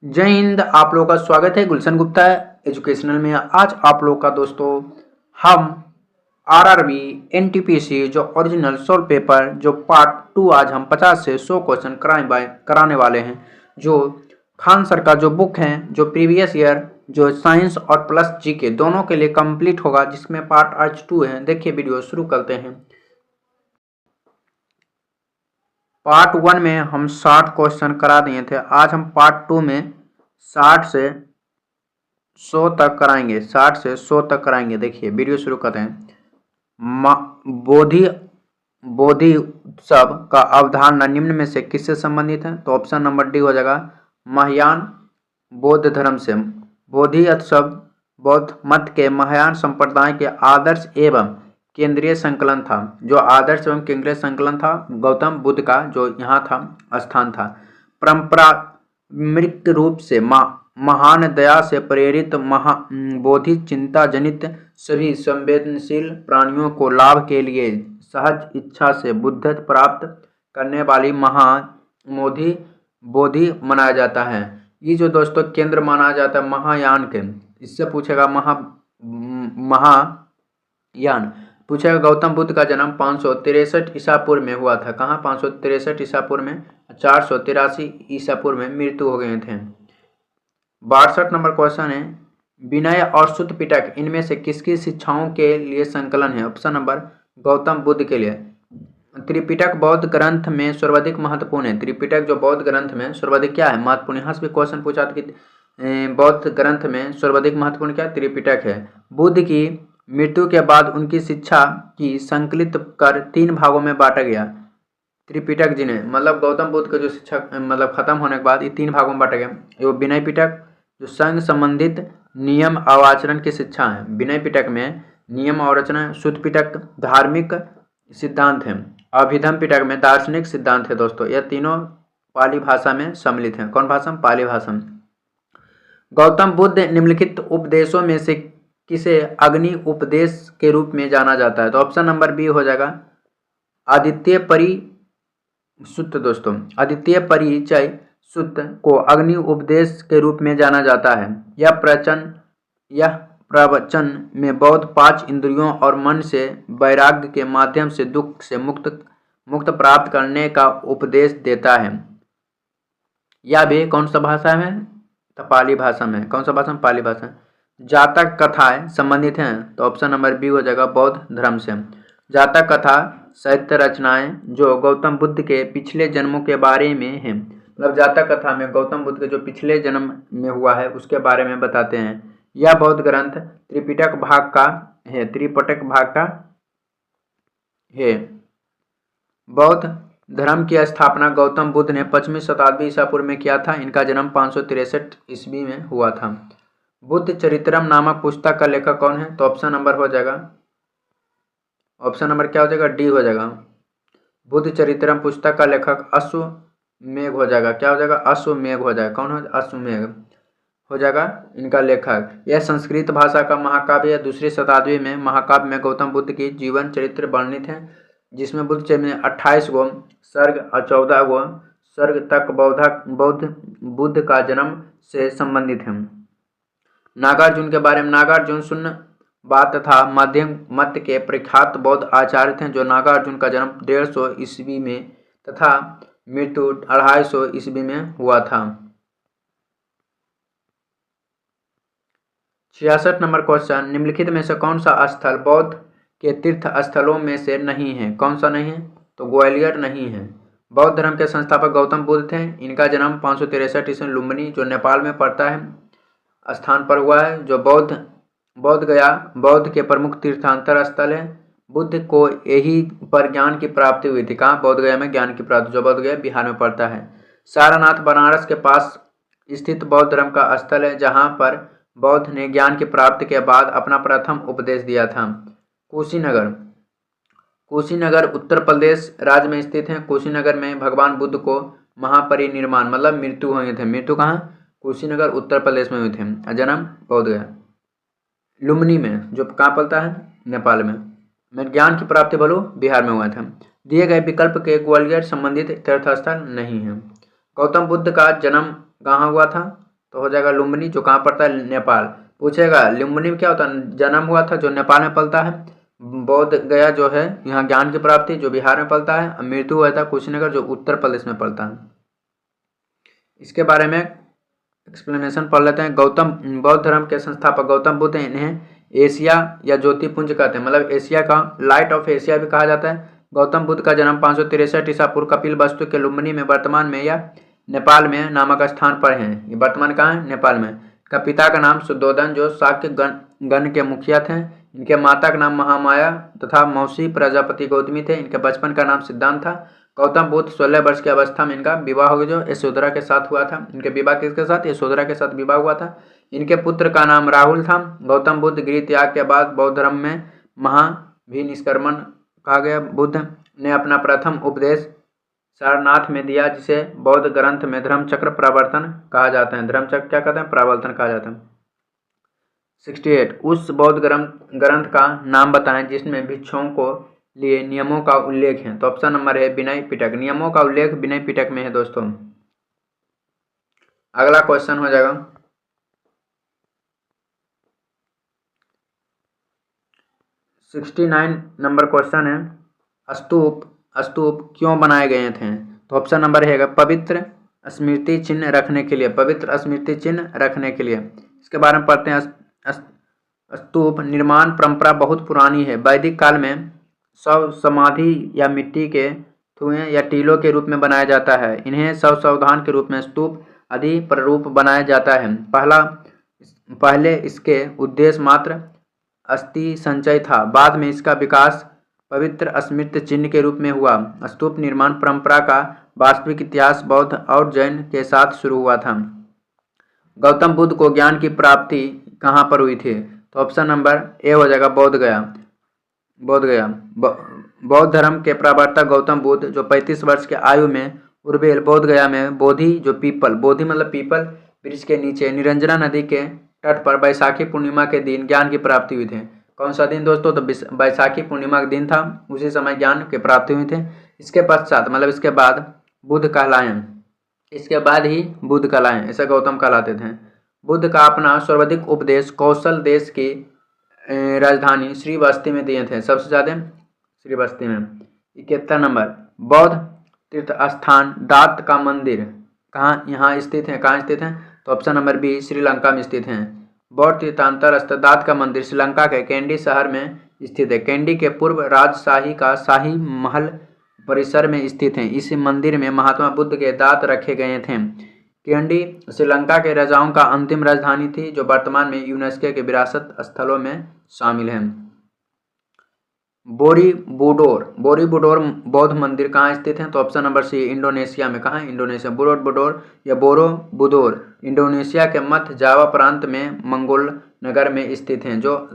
जय हिंद। आप लोगों का स्वागत है गुलशन गुप्ता एजुकेशनल में। आज आप लोग का दोस्तों हम आरआरबी एनटीपीसी जो ओरिजिनल सोल्व पेपर जो पार्ट 2 आज हम 50 से 100 क्वेश्चन कराने वाले हैं। जो खान सर का जो बुक है जो प्रीवियस ईयर जो साइंस और प्लस जीके दोनों के लिए कंप्लीट होगा, जिसमें पार्ट आज 2 है। देखिए वीडियो शुरू करते हैं। पार्ट 1 में हम 60 क्वेश्चन करा दिए थे। आज हम पार्ट 2 में 60 से 100 तक कराएंगे। 60 से 100 तक कराएंगे। देखिए वीडियो शुरू करते हैं। बोधि बोधि उत्सव का अवधारणा निम्न में से किससे संबंधित है? तो ऑप्शन नंबर डी हो जाएगा महायान बौद्ध धर्म से। बोधि उत्सव बौद्ध मत के महायान संप्रदाय के आदर्श एवं केंद्रीय संकलन था। जो आदर्श एवं केंद्रीय संकलन था गौतम बुद्ध का, जो यहाँ था स्थान था। परंपरागत रूप से महान दया से प्रेरित बोधि चिंता जनित सभी संवेदनशील प्राणियों को लाभ के लिए सहज इच्छा से बुद्धत्व प्राप्त करने वाली बोधि बोधि मनाया जाता है। ये जो दोस्तों केंद्र माना जाता है महायान के, इससे पूछेगा महायान पूछेगा। गौतम बुद्ध का जन्म 563 ईसा पूर्व में हुआ था। कहाँ? 563 ईसा पूर्व में। 483 ईसा पूर्व में मृत्यु हो गए थे। 62 नंबर क्वेश्चन है, विनय और शुद्ध पिटक इनमें से किसकी शिक्षाओं के लिए संकलन है? ऑप्शन नंबर गौतम बुद्ध के लिए। त्रिपिटक बौद्ध ग्रंथ में सर्वाधिक महत्वपूर्ण है। त्रिपिटक जो बौद्ध ग्रंथ में सर्वाधिक क्या है? महत्वपूर्ण। यहाँ से भी क्वेश्चन पूछा था कि बौद्ध ग्रंथ में सर्वाधिक महत्वपूर्ण क्या? त्रिपिटक है। बुद्ध की मृत्यु के बाद उनकी शिक्षा की संकलित कर 3 भागों में बांटा गया। त्रिपिटक जिन्हें मतलब गौतम बुद्ध का जो शिक्षा मतलब खत्म होने के बाद ये 3 भागों में बांटा गया। वो विनय पिटक जो संघ संबंधित नियम और आचरण की शिक्षा है। विनय पिटक में नियम और आचरण। शुद्ध पिटक धार्मिक सिद्धांत है। अभिधम पिटक में दार्शनिक सिद्धांत है। दोस्तों यह तीनों पाली भाषा में सम्मिलित हैं। कौन भाषा में? पाली भाषा में। गौतम बुद्ध निम्नलिखित उपदेशों में से किसे अग्नि उपदेश के रूप में जाना जाता है? तो ऑप्शन नंबर बी हो जाएगा आदित्य परिसुत्त। दोस्तों आदित्य परिचय सूत्र को अग्नि उपदेश के रूप में जाना जाता है। यह प्रवचन में बौद्ध 5 इंद्रियों और मन से वैराग्य के माध्यम से दुख से मुक्त प्राप्त करने का उपदेश देता है। यह भी कौन सा भाषा में? तो पाली भाषा में। कौन सा भाषा में? पाली भाषा। जातक कथाएं संबंधित हैं। तो ऑप्शन नंबर बी हो जाएगा बौद्ध धर्म से। जातक कथा साहित्य रचनाएं जो गौतम बुद्ध के पिछले जन्मों के बारे में हैं। मतलब जातक कथा में गौतम बुद्ध के जो पिछले जन्म में हुआ है उसके बारे में बताते हैं। यह बौद्ध ग्रंथ त्रिपिटक भाग का है। त्रिपिटक भाग का है। बौद्ध धर्म की स्थापना गौतम बुद्ध ने 5वीं शताब्दी ईसा पूर्व में किया था। इनका जन्म 563 ईस्वी में हुआ था। बुद्ध चरित्रम नामक पुस्तक का लेखक कौन है? तो ऑप्शन नंबर हो जाएगा, ऑप्शन नंबर क्या हो जाएगा? डी हो जाएगा। बुद्ध चरित्रम पुस्तक का लेखक अश्वमेध हो जाएगा। क्या हो जाएगा? अश्वमेध हो जाएगा। कौन हो? अश्वमेध हो जाएगा इनका लेखक। यह संस्कृत भाषा का महाकाव्य है। 2री शताब्दी में महाकाव्य में गौतम बुद्ध की जीवन चरित्र वर्णित है, जिसमें बुद्ध चरित्र में 28 गो सर्ग और 14 गो सर्ग तक बुद्ध का जन्म से संबंधित है। नागार्जुन के बारे में। नागार्जुन शून्य बात तथा मध्यम मत के प्रख्यात बौद्ध आचार्य थे। जो नागार्जुन का जन्म 150 ईस्वी में तथा मृत्यु 250 ईस्वी में हुआ था। 66 नंबर क्वेश्चन, निम्नलिखित में से कौन सा स्थल बौद्ध के तीर्थ स्थलों में से नहीं है? कौन सा नहीं है? तो ग्वालियर नहीं है। बौद्ध धर्म के संस्थापक गौतम बुद्ध थे। इनका जन्म 563 ईस्वी लुम्बिनी जो नेपाल में पड़ता है स्थान पर हुआ है। जो बौद्ध गया बौद्ध के प्रमुख तीर्थांतर स्थल है। बुद्ध को यही पर ज्ञान की प्राप्ति हुई थी। कहाँ? बौद्ध गया में ज्ञान की प्राप्ति। जो बौद्ध गया बिहार में पड़ता है। सारनाथ बनारस के पास स्थित बौद्ध धर्म का स्थल है, जहाँ पर बौद्ध ने ज्ञान की प्राप्ति के बाद अपना प्रथम उपदेश दिया था। कुशीनगर उत्तर प्रदेश राज्य में स्थित है। कुशीनगर में भगवान बुद्ध को महापरिनिर्वाण मतलब मृत्यु हुए थे। मृत्यु कहाँ? कुशीनगर उत्तर प्रदेश में हुए थे। जन्म बौद्ध गया। लुम्बिनी में जो कहाँ पड़ता है? नेपाल में ज्ञान की प्राप्ति भलो बिहार में हुआ था। दिए गए विकल्प के ग्वालियर संबंधित तीर्थस्थल नहीं है। गौतम बुद्ध का जन्म कहाँ हुआ था? तो हो जाएगा लुम्बिनी, जो कहाँ पड़ता है, नेपाल। पूछेगा लुम्बिनी में क्या होता है, जन्म हुआ था, जो नेपाल में पलता है। बोध गया जो है यहाँ ज्ञान की प्राप्ति, जो बिहार में पलता है। मृत्यु हुआ था कुशीनगर, जो उत्तर प्रदेश में पलता है। इसके बारे में एक्सप्लेनेशन पढ़ लेते हैं। गौतम बौद्ध धर्म के संस्थापक गौतम बुद्ध, इन्हें एशिया या ज्योतिपुंज कहते हैं, मतलब एशिया का लाइट ऑफ एशिया भी कहा जाता है। गौतम बुद्ध का जन्म 563 ईसा पूर्व कपिलवस्तु के लुम्बिनी में, वर्तमान में या नेपाल में नामक स्थान पर है। ये वर्तमान कहाँ है, नेपाल में। का पिता का नाम शुद्धोधन, जो शाक्य गण के मुखिया थे। इनके माता का नाम महामाया तथा मौसी प्रजापति गौतमी थे। इनके बचपन का नाम सिद्धांत था। गौतम बुद्ध 16 वर्ष की अवस्था में इनका विवाह हो गया, जो यशोधरा के साथ हुआ था। इनके विवाह किसके साथ, यशोधरा के साथ विवाह हुआ था। इनके पुत्र का नाम राहुल था। गौतम बुद्ध गृह त्याग के बाद बौद्ध धर्म में महाभिनिष्क्रमण कहा गया। बुद्ध ने अपना प्रथम उपदेश सारनाथ में दिया, जिसे बौद्ध ग्रंथ में धर्मचक्र प्रवर्तन कहा जाता है। धर्मचक्र क्या कहते हैं, प्रवर्तन कहा जाता है। 68 उस बौद्ध ग्रंथ का नाम बताएं जिसमें भिक्षुओं को लिए नियमों का उल्लेख है। तो ऑप्शन नंबर है विनय पिटक। नियमों का उल्लेख विनय पिटक में है दोस्तों। अगला क्वेश्चन हो जाएगा 69 नंबर क्वेश्चन है, स्तूप क्यों बनाए गए थे। तो ऑप्शन नंबर है पवित्र स्मृति चिन्ह रखने के लिए, पवित्र स्मृति चिन्ह रखने के लिए। इसके बारे में पढ़ते हैं। स्तूप निर्माण परंपरा बहुत पुरानी है। वैदिक काल में शव समाधि या मिट्टी के धुएं या टीलों के रूप में बनाया जाता है। इन्हें शव सावधान के रूप में स्तूप आदि प्ररूप बनाया जाता है। पहले इसके उद्देश्य मात्र अस्थि संचय था, बाद में इसका विकास पवित्र स्मृति चिन्ह के रूप में हुआ। स्तूप निर्माण परंपरा का वास्तविक इतिहास बौद्ध और जैन के साथ शुरू हुआ था। गौतम बुद्ध को ज्ञान की प्राप्ति कहाँ पर हुई थी। तो ऑप्शन नंबर ए हो जाएगा बोध गया। बौद्ध धर्म के प्रवर्तक गौतम बुद्ध, जो 35 वर्ष के आयु में उर्बेल बोध गया में बोधि, जो पीपल, बोधि मतलब पीपल वृक्ष के नीचे निरंजना नदी के तट पर बैसाखी पूर्णिमा के दिन ज्ञान की प्राप्ति हुई थी। कौन सा दिन दोस्तों, तो बैसाखी पूर्णिमा का दिन था। उसी समय ज्ञान की प्राप्ति हुई थी। इसके पश्चात मतलब इसके बाद बुद्ध कहलाए, इसके बाद ही बुद्ध कहलाए, ऐसे गौतम कहलाते थे। बुद्ध का अपना सर्वाधिक उपदेश कौशल देश की राजधानी श्रीवस्ती में दिए थे, सबसे ज़्यादा श्रीवस्ती में। 71 नंबर बौद्ध तीर्थ स्थान दात का मंदिर कहाँ यहाँ स्थित है, कहाँ स्थित है। तो ऑप्शन नंबर बी श्रीलंका में स्थित हैं। बौद्ध तीर्थंकर स्थित दात का मंदिर श्रीलंका के कैंडी शहर में स्थित है। कैंडी के पूर्व राजशाही का शाही महल परिसर में स्थित है। इस मंदिर में महात्मा बुद्ध के दांत रखे गए थे। कैंडी श्रीलंका के राजाओं का अंतिम राजधानी थी, जो वर्तमान में यूनेस्को के विरासत स्थलों में शामिल है। बोरीबुडोर बौद्ध मंदिर कहाँ स्थित है। तो ऑप्शन नंबर सी इंडोनेशिया में। कहाँ, इंडोनेशिया। बोरोबुडोर या बोरोबुदोर इंडोनेशिया के मध्य जावा प्रांत में मंगोल नगर में स्थित हैं, जो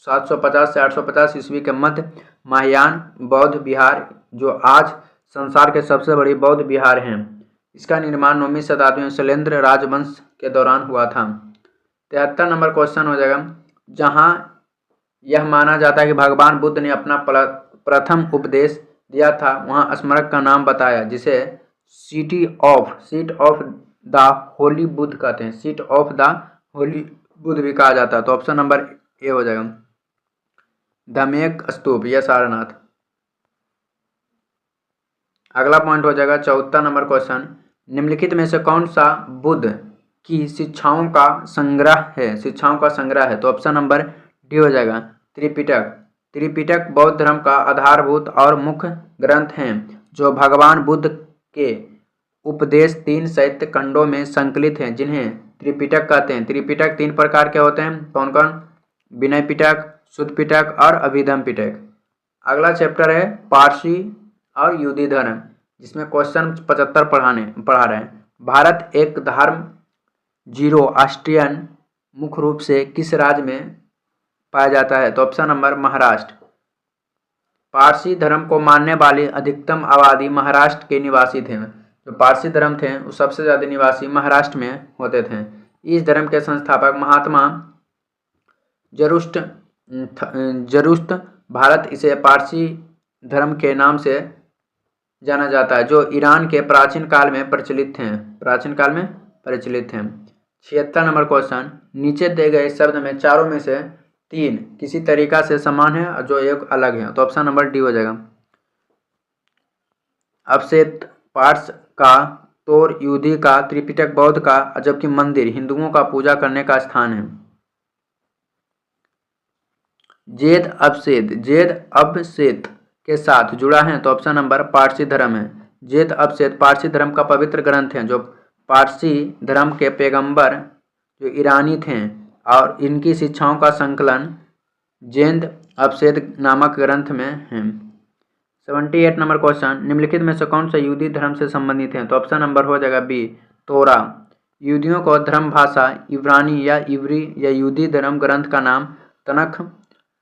750 से 850 ईस्वी के मध्य महायान बौद्ध विहार, जो आज संसार के सबसे बड़ी बौद्ध विहार हैं। इसका निर्माण 9वीं शताब्दी में शैलेंद्र राजवंश के दौरान हुआ था। 73 नंबर क्वेश्चन हो जाएगा, जहाँ यह माना जाता है कि भगवान बुद्ध ने अपना प्रथम उपदेश दिया था, वहाँ स्मारक का नाम बताया, जिसे seat of the Holi Buddha कहते हैं। Seat of the Holi Buddha भी कहा जाता है। तो ऑप्शन नंबर ए हो जाएगा धमेक स्तूप या सारनाथ। अगला पॉइंट हो जाएगा 74 नंबर क्वेश्चन, निम्नलिखित में से कौन सा बुद्ध की शिक्षाओं का संग्रह है। तो ऑप्शन नंबर डी हो जाएगा त्रिपिटक बौद्ध धर्म का आधारभूत और मुख्य ग्रंथ हैं, जो भगवान बुद्ध के उपदेश 3 साहित्य खंडों में संकलित हैं, जिन्हें त्रिपिटक कहते हैं। त्रिपिटक 3 प्रकार के होते हैं, कौन कौन, विनय पिटक, शुद्ध पिटक और अभिधम पिटक। अगला चैप्टर है पारसी और यूदी धर्म, जिसमें क्वेश्चन 75 पढ़ा रहे हैं। भारत एक धर्म ज़ीरोआस्ट्रियन मुख्य रूप से किस राज्य में पाया जाता है। तो ऑप्शन नंबर महाराष्ट्र। पारसी धर्म को मानने वाली अधिकतम आबादी महाराष्ट्र के निवासी थे। जो पारसी धर्म थे वो सबसे ज़्यादा निवासी महाराष्ट्र में होते थे। इस धर्म के संस्थापक महात्मा जरुष्ट भारत इसे पारसी धर्म के नाम से जाना जाता है, जो ईरान के प्राचीन काल में प्रचलित थे। 76 नंबर क्वेश्चन, नीचे दिए गए शब्द में चारों में से 3 किसी तरीका से समान है और जो एक अलग है, तो ऑप्शन नंबर डी हो जाएगा। अपसेत पार्स का, तोर यूदी का, त्रिपिटक बौद्ध का, जबकि मंदिर हिंदुओं का पूजा करने का स्थान है। जेद अपसेत के साथ जुड़ा है, तो ऑप्शन नंबर पारसी धर्म है। जेद अपसेत पारसी धर्म का पवित्र ग्रंथ है, जो पारसी धर्म के पैगंबर जो ईरानी थे, और इनकी शिक्षाओं का संकलन जेद अपसेत नामक ग्रंथ में है। 78 नंबर क्वेश्चन, निम्नलिखित में से कौन सा यहूदी धर्म से संबंधित है, तो ऑप्शन नंबर हो जाएगा बी, तोरा। यहूदियों को धर्म भाषा इब्रानी या इब्री या यहूदी धर्म ग्रंथ का नाम तनख,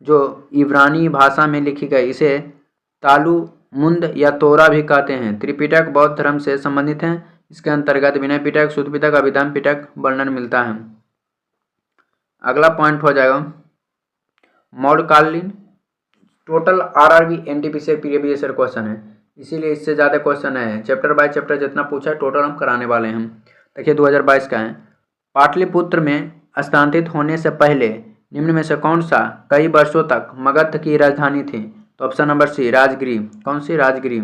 जो इब्रानी भाषा में लिखी गई, इसे तालमुद या तोरा भी कहते हैं। त्रिपिटक बौद्ध धर्म से संबंधित है, इसके अंतर्गत विनय पिटक, शुद्ध पिटक, अभिधम पिटक वर्णन मिलता है। अगला पॉइंट हो जाएगा मौर्यकालीन। टोटल आरआरबी एनटीपीसी से प्रीवियस ईयर क्वेश्चन है, इसीलिए इससे ज़्यादा क्वेश्चन है। चैप्टर बाय चैप्टर जितना पूछा है टोटल हम कराने वाले हैं। देखिए 2022 का है। पाटलिपुत्र में स्थानांतरित होने से पहले निम्न में से कौन सा कई वर्षों तक मगध की राजधानी थी, तो ऑप्शन नंबर सी, राजगिरी। कौन सी? राजगिरी।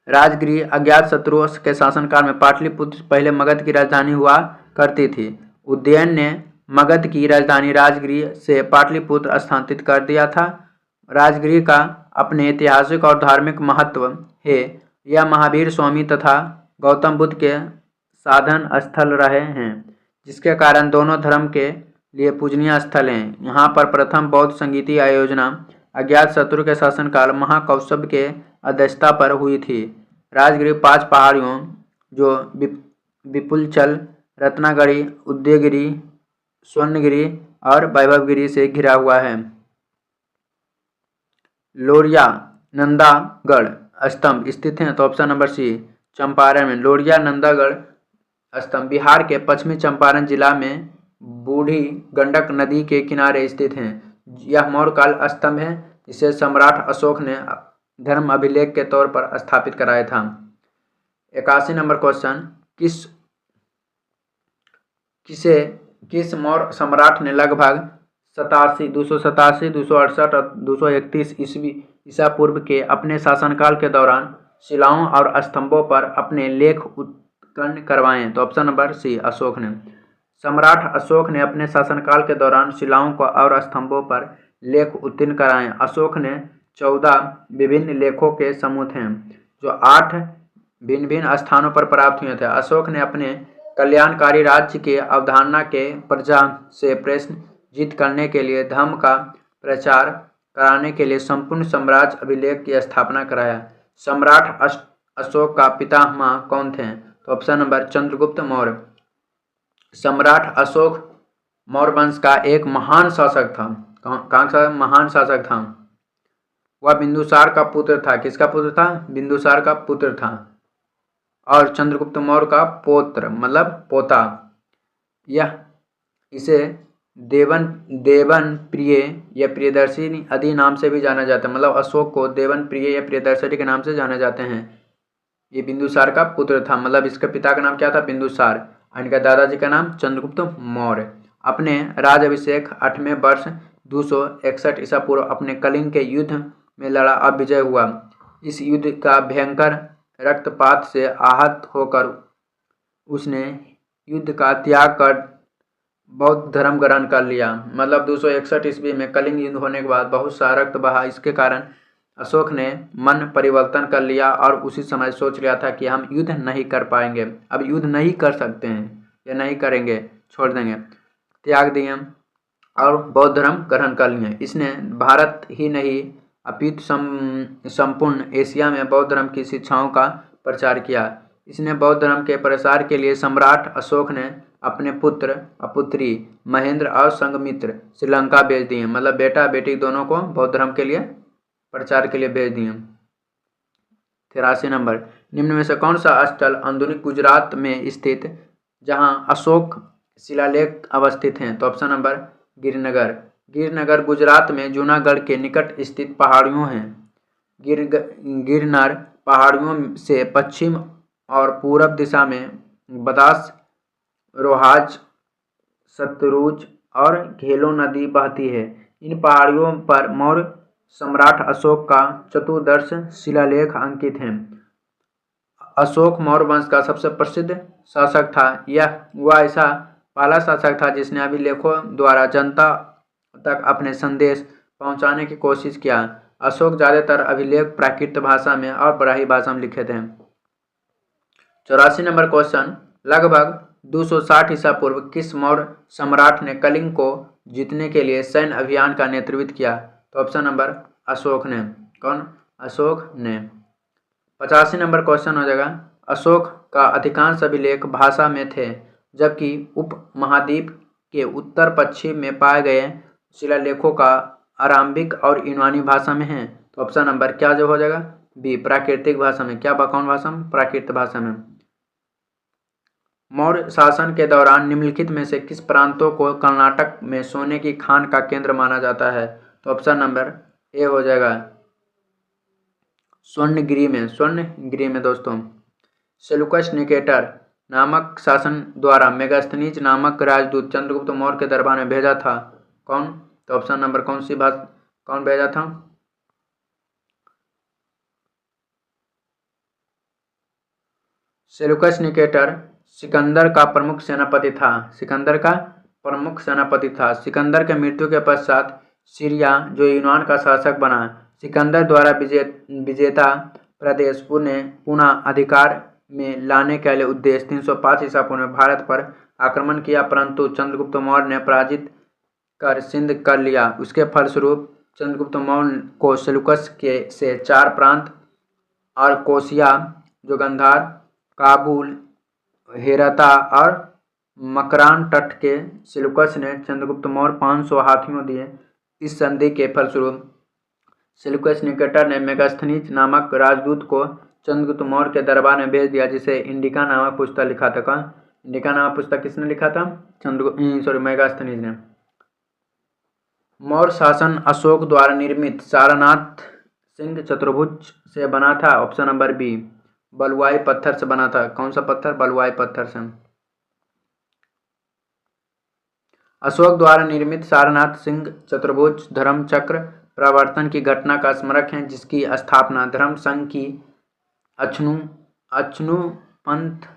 राजगिरी अज्ञात शत्रुओं के शासनकाल में पाटलिपुत्र पहले मगध की राजधानी हुआ करती थी। उदयन ने मगध की राजधानी राजगिरी से पाटलिपुत्र स्थानांतरित कर दिया था। राजगिरी का अपने ऐतिहासिक और धार्मिक महत्व है। यह महावीर स्वामी तथा गौतम बुद्ध के साधन स्थल रहे हैं, जिसके कारण दोनों धर्म के लिए पूजनीय स्थल हैं। यहाँ पर प्रथम बौद्ध संगीति आयोजना अज्ञात शत्रु के शासनकाल महाकौशब के अध्यक्षता पर हुई थी। राजगिरी 5 पहाड़ियों जो विपुलचल, रत्नागिरी, उदयगिरी, स्वर्णगिरी और वैभवगिरी से घिरा हुआ है। लोरिया नंदागढ़ स्तंभ स्थित हैं, तो ऑप्शन नंबर सी, चंपारण में। लोरिया नंदागढ़ स्तंभ बिहार के पश्चिमी चंपारण जिला में बूढ़ी गंडक नदी के किनारे स्थित हैं। यह मौर्यकाल स्तंभ है। इसे सम्राट अशोक ने धर्म अभिलेख के तौर पर स्थापित कराया था। 81 नंबर क्वेश्चन, किस मौर्य सम्राट ने लगभग 287, 268 और 231 ईसा पूर्व के अपने शासनकाल के दौरान शिलाओं और स्तंभों पर अपने लेख उत्कीर्ण करवाए, तो ऑप्शन नंबर सी, अशोक ने। सम्राट अशोक ने अपने शासनकाल के दौरान शिलाओं को और स्तंभों पर लेख उत्कीर्ण कराए। अशोक ने 14 विभिन्न लेखों के समूह थे, जो 8 भिन्न भिन्न स्थानों पर प्राप्त हुए थे। अशोक ने अपने कल्याणकारी राज्य की अवधारणा के प्रजा से प्रश्न जीत करने के लिए धर्म का प्रचार कराने के लिए संपूर्ण साम्राज्य अभिलेख की स्थापना कराया। सम्राट अशोक का पितामह कौन थे, तो ऑप्शन नंबर चंद्रगुप्त मौर्य। सम्राट अशोक मौर्य वंश का एक महान शासक था। कौन सा महान शासक था? वह बिंदुसार का पुत्र था। किसका पुत्र था? बिंदुसार का पुत्र था। और चंद्रगुप्त मौर्य का पौत्र मतलब पोता। यह इसे देवन प्रिय या प्रियदर्शी आदि नाम से भी जाना जाता है। मतलब अशोक को देवन प्रिय या प्रियदर्शी के नाम से जाने जाते हैं। ये बिंदुसार का पुत्र था, मतलब इसके पिता का नाम क्या था? बिंदुसार। और इनका दादाजी का नाम चंद्रगुप्त मौर्य। अपने राजाभिषेक 8वें वर्ष 261 ईसा पूर्व अपने कलिंग के युद्ध में लड़ा, अब विजय हुआ। इस युद्ध का भयंकर रक्तपात से आहत होकर उसने युद्ध का त्याग कर बौद्ध धर्म ग्रहण कर लिया। मतलब 261 ईस्वी में कलिंग युद्ध होने के बाद बहुत सा रक्त बहा। इसके कारण अशोक ने मन परिवर्तन कर लिया और उसी समय सोच लिया था कि हम युद्ध नहीं कर पाएंगे, अब युद्ध नहीं कर सकते हैं या नहीं करेंगे, छोड़ देंगे, त्याग दिए और बौद्ध धर्म ग्रहण कर लिए। इसने भारत ही नहीं अपितु संपूर्ण एशिया में बौद्ध धर्म की शिक्षाओं का प्रचार किया। इसने बौद्ध धर्म के प्रसार के लिए सम्राट अशोक ने अपने पुत्र और पुत्री महेंद्र और संघमित्र श्रीलंका भेज दिए। मतलब बेटा बेटी दोनों को बौद्ध धर्म के लिए प्रचार के लिए भेज दिए। 83 नंबर, निम्न में से कौन सा स्थल आधुनिक गुजरात में स्थित जहां अशोक शिलालेख अवस्थित हैं, तो ऑप्शन नंबर गिरनगर। गिरनगर गुजरात में जूनागढ़ के निकट स्थित पहाड़ियों हैं। गिरनार पहाड़ियों से पश्चिम और पूरब दिशा में 50 रोहाज, सतलुज और घेलो नदी बहती है। इन पहाड़ियों पर मौर्य सम्राट अशोक का चतुर्दश शिलालेख अंकित हैं। अशोक मौर्य वंश का सबसे प्रसिद्ध शासक था। वह ऐसा पहला शासक था जिसने अभिलेखों द्वारा जनता तक अपने संदेश पहुंचाने की कोशिश किया। अशोक ज्यादातर अभिलेख प्राकृत भाषा में और ब्राह्मी भाषा में लिखे थे। 84 नंबर क्वेश्चन, लगभग 260 ईसा पूर्व किस मौर्य सम्राट ने कलिंग को जीतने के लिए सैन्य अभियान का नेतृत्व किया? तो ऑप्शन नंबर अशोक ने। कौन? अशोक ने। 85 नंबर क्वेश्चन हो जाएगा, अशोक का अधिकांश अभिलेख भाषा में थे जबकि उपमहाद्वीप के उत्तर पश्चिम में पाए गए शिलालेखों का आरंभिक और यूनानी भाषा में है। तो ऑप्शन नंबर क्या जो हो जाएगा? बी, प्राकृतिक भाषा में। क्या? कौन भाषा में? प्राकृत भाषा में। मौर्य शासन के दौरान निम्नलिखित में से किस प्रांतों को कर्नाटक में सोने की खान का केंद्र माना जाता है? तो ऑप्शन नंबर ए हो जाएगा स्वर्णगिरी में दोस्तों। सेल्यूकस निकेटर नामक शासन द्वारा मेगास्थनीज नामक राजदूत चंद्रगुप्त मौर्य के दरबार में भेजा था। कौन? तो ऑप्शन नंबर कौन भेजा था? सेल्यूकस निकेटर सिकंदर का प्रमुख सेनापति था। सिकंदर के मृत्यु के पश्चात सीरिया, जो यूनान का शासक बना, सिकंदर द्वारा विजेता प्रदेश पुनः अधिकार में लाने के लिए उद्देश्य 305 ईसा पूर्व में भारत पर आक्रमण किया, परंतु चंद्रगुप्त मौर्य ने पराजित कर सिंध कर लिया। उसके फलस्वरूप चंद्रगुप्त मौर्य को सेल्यूकस से 4 प्रांत और कोसिया, जो गंधार, काबुल, हेराता और मकरान तट के सेल्यूकस ने चंद्रगुप्त मौर्य 500 हाथियों दिए। इस संधि के फलस्वरूप सेल्यूकस निकेटर ने मेगास्थनीज नामक राजदूत को चंद्रगुप्त मौर्य के दरबार में भेज दिया, जिसे इंडिका नामक पुस्तक लिखा था। इंडिका नामक पुस्तक किसने लिखा था? मेगास्थनीज ने। मौर्य शासन अशोक द्वारा निर्मित सारनाथ सिंह चतुर्भुज से बना था। ऑप्शन नंबर बी, बलुआई पत्थर से बना था। कौन सा पत्थर? बलुआई पत्थर से। अशोक द्वारा निर्मित सारनाथ सिंह चतुर्भुज धर्म चक्र प्रवर्तन की घटना का स्मारक है, जिसकी स्थापना धर्म संघ की अचनू पंथ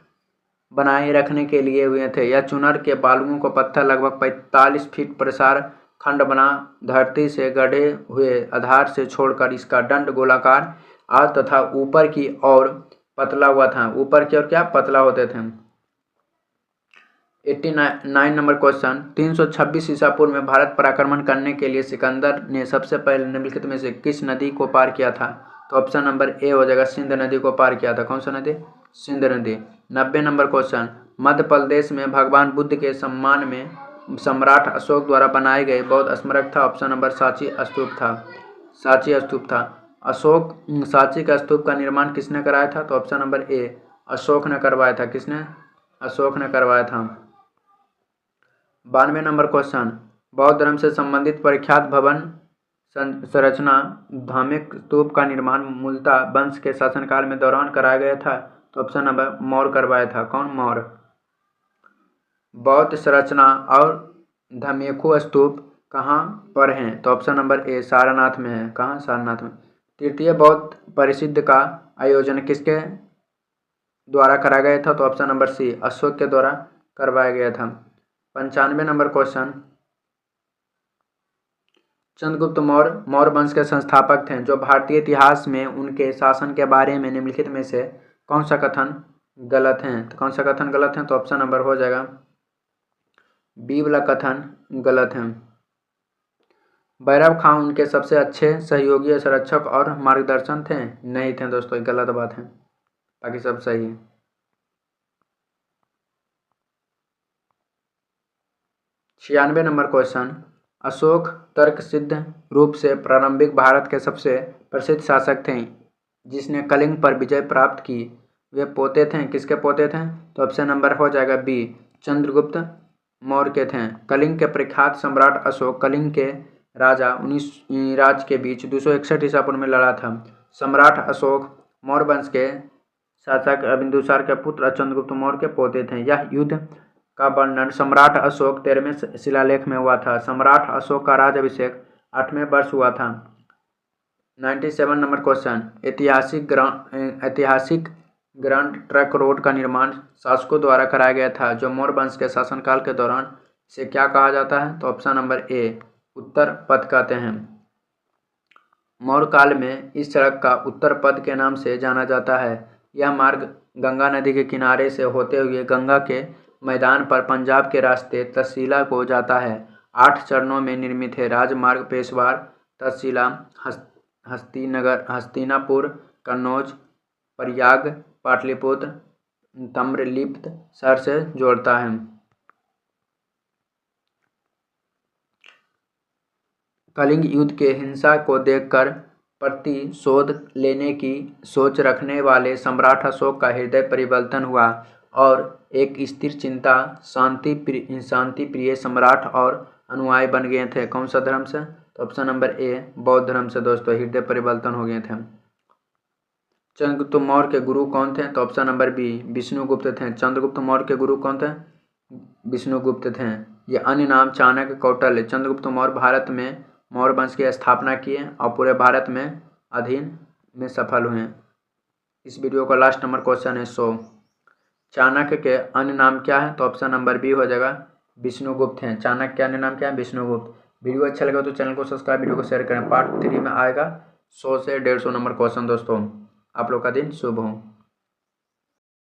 बनाए रखने के लिए हुए थे। यह चुनर के बालुओं को पत्थर लगभग 45 फीट प्रसार खंड बना धरती से गढ़े हुए आधार से छोड़कर इसका दंड गोलाकार और तथा ऊपर की ओर पतला हुआ था। ऊपर की ओर क्या? पतला होते थे। 89 नंबर क्वेश्चन, 326 ईसा पूर्व में भारत पर आक्रमण करने के लिए सिकंदर ने सबसे पहले निम्नलिखित में से किस नदी को पार किया था? तो ऑप्शन नंबर ए हो जाएगा, सिंध नदी को पार किया था। कौन सा नदी? सिंध नदी। 90 नंबर क्वेश्चन, मध्य प्रदेश में भगवान बुद्ध के सम्मान में सम्राट अशोक द्वारा बनाए गए बौद्ध स्मारक था। ऑप्शन नंबर सांची स्तूप था। अशोक सांची का स्तूप का निर्माण किसने कराया था? तो ऑप्शन नंबर ए, अशोक ने करवाया था। किसने? अशोक ने करवाया था। 92 नंबर क्वेश्चन, बौद्ध धर्म से संबंधित प्रख्यात भवन संरचना धार्मिक स्तूप का निर्माण मूलतः वंश के शासनकाल में दौरान कराया गया था। तो ऑप्शन नंबर मौर्य करवाया था। कौन? मौर्य। बौद्ध संरचना और धमेखु स्तूप कहाँ पर हैं? तो ऑप्शन नंबर ए, सारनाथ में है। कहाँ? सारनाथ में। तृतीय बौद्ध परिषद का आयोजन किसके द्वारा कराया गया था? तो ऑप्शन नंबर सी, अशोक के द्वारा करवाया गया था। 95 नंबर क्वेश्चन, चंद्रगुप्त मौर्य वंश के संस्थापक थे, जो भारतीय इतिहास में उनके शासन के बारे में निम्नलिखित में से कौन सा कथन गलत है? तो कौन सा कथन गलत है? तो ऑप्शन नंबर हो जाएगा बी वाला कथन गलत है। भैरव खां उनके सबसे अच्छे सहयोगी, संरक्षक और मार्गदर्शन थे? नहीं थे दोस्तों, गलत बात है, बाकी सब सही है। 96 नंबर क्वेश्चन, अशोक तर्कसिद्ध रूप से प्रारंभिक भारत के सबसे प्रसिद्ध शासक थे जिसने कलिंग पर विजय प्राप्त की। वे पोते थे? किसके पोते थे? तो ऑप्शन नंबर हो जाएगा बी, चंद्रगुप्त मौर्य के थे। कलिंग के प्रख्यात सम्राट अशोक कलिंग के राजा 19 राज के बीच 261 ईसा पूर्व में लड़ा था। सम्राट अशोक मौर्य वंश के शासक बिंदुसार के पुत्र चंद्रगुप्त मौर्य के पोते थे। यह युद्ध का वर्णन सम्राट अशोक 13वें शिलालेख में हुआ था। सम्राट अशोक का राज्याभिषेक 8वें वर्ष हुआ था। 97 नंबर क्वेश्चन, ऐतिहासिक ग्रैंड ट्रंक रोड का निर्माण शासकों द्वारा कराया गया था जो मौर्य वंश के शासनकाल के दौरान। इसे क्या कहा जाता है? तो ऑप्शन नंबर ए उत्तर पथ कहते हैं। मौर्य काल में इस सड़क का उत्तर पथ के नाम से जाना जाता है। यह मार्ग गंगा नदी के किनारे से होते हुए गंगा के मैदान पर पंजाब के रास्ते तहसीला को जाता है। 8 चरणों में निर्मित है। राजमार्ग पेशवार, तहसीला, हस्तिनापुर, कन्नौज, प्रयाग, पाटलिपुत्र, ताम्रलिप्त शहर से जोड़ता है। कलिंग युद्ध के हिंसा को देखकर प्रतिशोध लेने की सोच रखने वाले सम्राट अशोक का हृदय परिवर्तन हुआ और एक स्थिर चिंता शांति प्रिय सम्राट और अनुयायी बन गए थे। कौन सा धर्म से? तो ऑप्शन नंबर ए बौद्ध धर्म से दोस्तों हृदय परिवर्तन हो गए थे। चंद्रगुप्त मौर्य के गुरु कौन थे? तो ऑप्शन नंबर बी विष्णुगुप्त थे। चंद्रगुप्त मौर्य के गुरु कौन थे? विष्णुगुप्त थे। ये अन्य नाम चाणक्य, कौटिल्य। चंद्रगुप्त मौर्य भारत में मौर्य वंश की स्थापना किए और पूरे भारत में अधीन में सफल हुए। इस वीडियो का लास्ट नंबर क्वेश्चन है 100। चाणक्य के अन्य नाम क्या है? तो ऑप्शन नंबर बी हो जाएगा विष्णुगुप्त हैं। चाणक्य के अन्य नाम क्या है? विष्णुगुप्त। वीडियो अच्छा लगा तो चैनल को सब्सक्राइब, वीडियो को शेयर करें। पार्ट 3 में आएगा 100 से 150 नंबर क्वेश्चन। दोस्तों आप लोग का दिन शुभ हो।